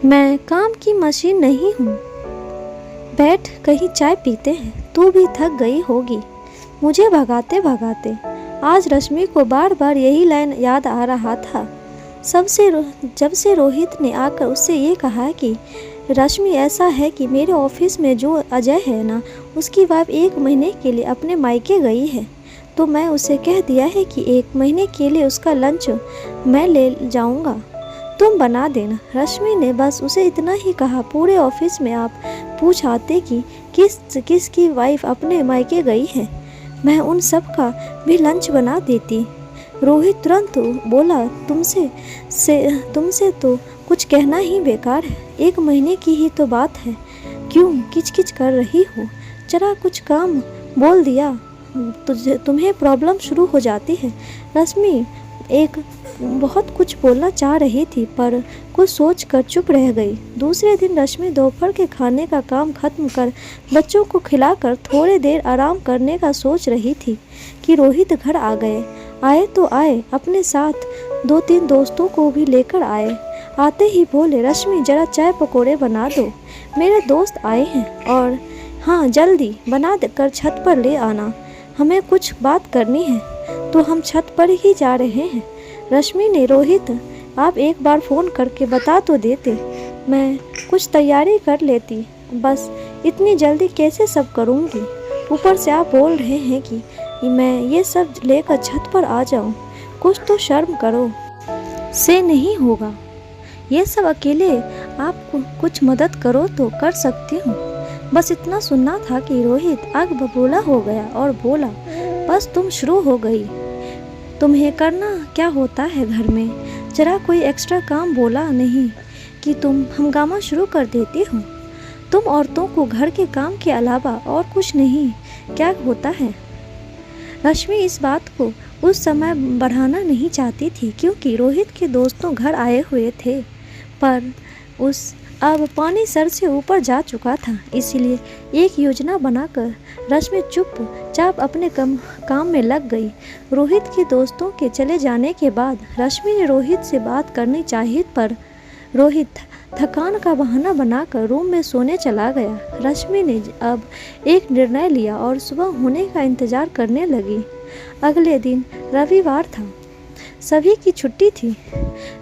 मैं काम की मशीन नहीं हूँ। बैठ कहीं चाय पीते हैं, तू भी थक गई होगी मुझे भगाते भगाते। आज रश्मि को बार बार यही लाइन याद आ रहा था। जब से रोहित ने आकर उससे ये कहा कि रश्मि ऐसा है कि मेरे ऑफिस में जो अजय है ना, उसकी वाइफ 1 महीने के लिए अपने मायके गई है, तो मैं उसे कह दिया है कि 1 महीने के लिए उसका लंच मैं ले जाऊंगा, तुम बना देना। रश्मि ने बस उसे इतना ही कहा। पूरे ऑफिस में आप पूछ आते कि किस की वाइफ अपने मायके गई है, मैं उन सब का भी लंच बना देती। रोहित तुरंत बोला, तुमसे तो कुछ कहना ही बेकार है, 1 महीने की ही तो बात है, क्यों किचकिच कर रही हो? जरा कुछ काम बोल दिया तुम्हें प्रॉब्लम शुरू हो जाती है। रश्मि बहुत कुछ बोलना चाह रही थी, पर कुछ सोच कर चुप रह गई। दूसरे दिन रश्मि दोपहर के खाने का काम खत्म कर बच्चों को खिलाकर थोड़ी देर आराम करने का सोच रही थी कि रोहित घर आ गए। आए तो आए, अपने साथ 2-3 दोस्तों को भी लेकर आए। आते ही बोले, रश्मि जरा चाय पकौड़े बना दो, मेरे दोस्त आए हैं, और हाँ जल्दी बना कर छत पर ले आना, हमें कुछ बात करनी है। तो हम छत पर ही जा रहे हैं। रश्मि ने, रोहित आप एक बार फ़ोन करके बता तो देते, मैं कुछ तैयारी कर लेती, बस इतनी जल्दी कैसे सब करूँगी? ऊपर से आप बोल रहे हैं कि मैं ये सब लेकर छत पर आ जाऊँ, कुछ तो शर्म करो। से नहीं होगा ये सब, अकेले आप कुछ मदद करो तो कर सकती हूँ। बस इतना सुनना था कि रोहित आग बबूला हो गया और बोला, बस तुम शुरू हो गई। तुम्हें करना क्या होता है घर में? जरा कोई एक्स्ट्रा काम बोला नहीं कि तुम हंगामा शुरू कर देती हो। तुम औरतों को घर के काम के अलावा और कुछ नहीं क्या होता है? रश्मि इस बात को उस समय बढ़ाना नहीं चाहती थी, क्योंकि रोहित के दोस्तों घर आए हुए थे, पर अब पानी सर से ऊपर जा चुका था। इसलिए एक योजना बनाकर रश्मि चुपचाप अपने काम में लग गई। रोहित के दोस्तों के चले जाने के बाद रश्मि ने रोहित से बात करनी चाहिए, पर रोहित थकान का बहाना बनाकर रूम में सोने चला गया। रश्मि ने अब एक निर्णय लिया और सुबह होने का इंतजार करने लगी। अगले दिन रविवार था, सभी की छुट्टी थी।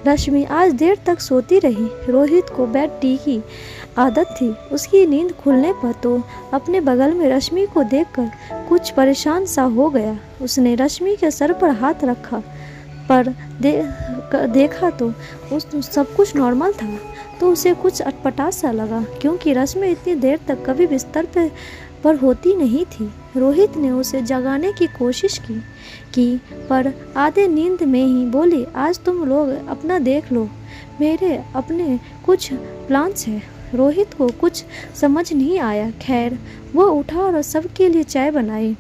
रश्मि आज देर तक सोती रही। रोहित को बेड टी की आदत थी। उसकी नींद खुलने पर तो अपने बगल में रश्मि को देखकर कुछ परेशान सा हो गया। उसने रश्मि के सर पर हाथ रखा, पर देखा तो सब कुछ नॉर्मल था, तो उसे कुछ अटपटा सा लगा, क्योंकि रश्मि इतनी देर तक कभी बिस्तर पर होती नहीं थी। रोहित ने उसे जगाने की कोशिश की, पर आधे नींद में ही बोली, आज तुम लोग अपना देख लो, मेरे अपने कुछ प्लान्स हैं। रोहित को कुछ समझ नहीं आया। खैर, वो उठा और सबके लिए चाय बनाई।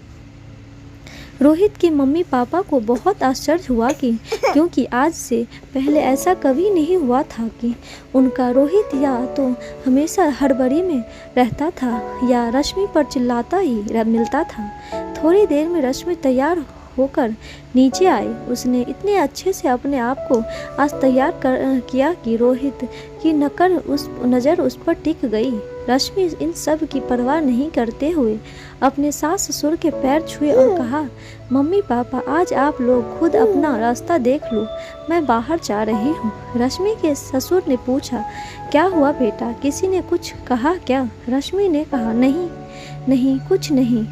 रोहित के मम्मी पापा को बहुत आश्चर्य हुआ क्योंकि आज से पहले ऐसा कभी नहीं हुआ था कि उनका रोहित या तो हमेशा हड़बड़ी में रहता था या रश्मि पर चिल्लाता ही मिलता था। थोड़ी देर में रश्मि तैयार होकर नीचे आई। उसने इतने अच्छे से अपने आप को आज तैयार किया कि रोहित की नज़र उस पर टिक गई। रश्मि इन सब की परवाह नहीं करते हुए अपने सास ससुर के पैर छुए और कहा, मम्मी पापा आज आप लोग खुद अपना रास्ता देख लो, मैं बाहर जा रही हूँ। रश्मि के ससुर ने पूछा, क्या हुआ बेटा, किसी ने कुछ कहा क्या? रश्मि ने कहा, नहीं कुछ नहीं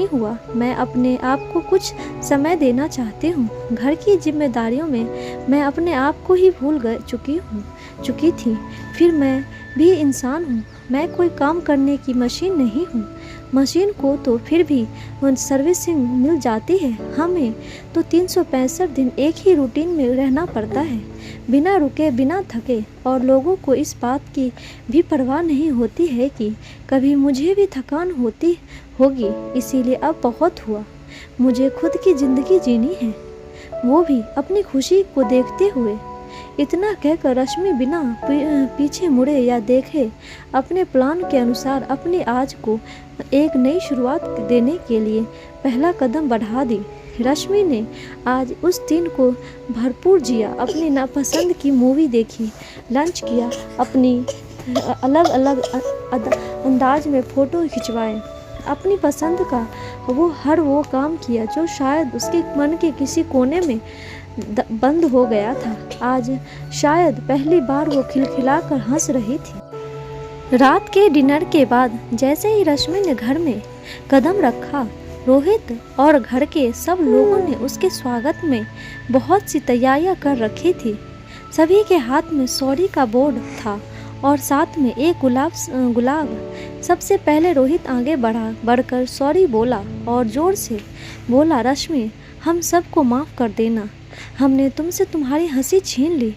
हुआ, मैं अपने आप को कुछ समय देना चाहती हूँ। घर की जिम्मेदारियों में मैं अपने आप को ही भूल चुकी थी। फिर मैं भी इंसान हूँ, मैं कोई काम करने की मशीन नहीं हूँ। मशीन को तो फिर भी सर्विसिंग मिल जाती है, हमें तो 365 दिन एक ही रूटीन में रहना पड़ता है, बिना रुके बिना थके। और लोगों को इस बात की भी परवाह नहीं होती है कि कभी मुझे भी थकान होती होगी। इसीलिए अब बहुत हुआ, मुझे खुद की ज़िंदगी जीनी है, वो भी अपनी खुशी को देखते हुए। इतना कहकर रश्मि बिना पीछे मुड़े या देखे अपने प्लान के अनुसार अपने आज को एक नई शुरुआत देने के लिए पहला कदम बढ़ा दी। रश्मि ने आज उस दिन को भरपूर जिया, अपनी नापसंद की मूवी देखी, लंच किया, अपनी अलग अलग अंदाज में फ़ोटो खिंचवाए, अपनी पसंद का वो काम किया जो शायद उसके मन के किसी कोने में बंद हो गया था। आज शायद पहली बार वो खिलखिलाकर हंस रही थी। रात के डिनर के बाद जैसे ही रश्मि ने घर में कदम रखा, रोहित और घर के सब लोगों ने उसके स्वागत में बहुत सी तैयारियां कर रखी थी। सभी के हाथ में सॉरी का बोर्ड था और साथ में एक गुलाब। सबसे पहले रोहित आगे बढ़कर सॉरी बोला और ज़ोर से बोला, रश्मि, हम सबको माफ़ कर देना, हमने तुमसे तुम्हारी हंसी छीन ली।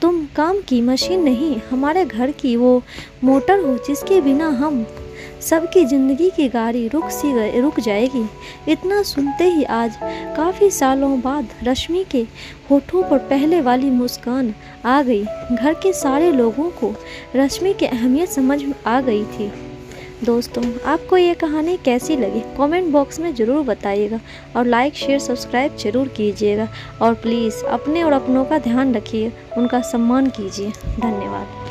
तुम काम की मशीन नहीं, हमारे घर की वो मोटर हो जिसके बिना हम सबकी ज़िंदगी की गाड़ी रुक जाएगी। इतना सुनते ही आज काफ़ी सालों बाद रश्मि के होठों पर पहले वाली मुस्कान आ गई। घर के सारे लोगों को रश्मि की अहमियत समझ आ गई थी। दोस्तों, आपको ये कहानी कैसी लगी कमेंट बॉक्स में ज़रूर बताइएगा और लाइक शेयर सब्सक्राइब ज़रूर कीजिएगा और प्लीज़ अपने और अपनों का ध्यान रखिए, उनका सम्मान कीजिए। धन्यवाद।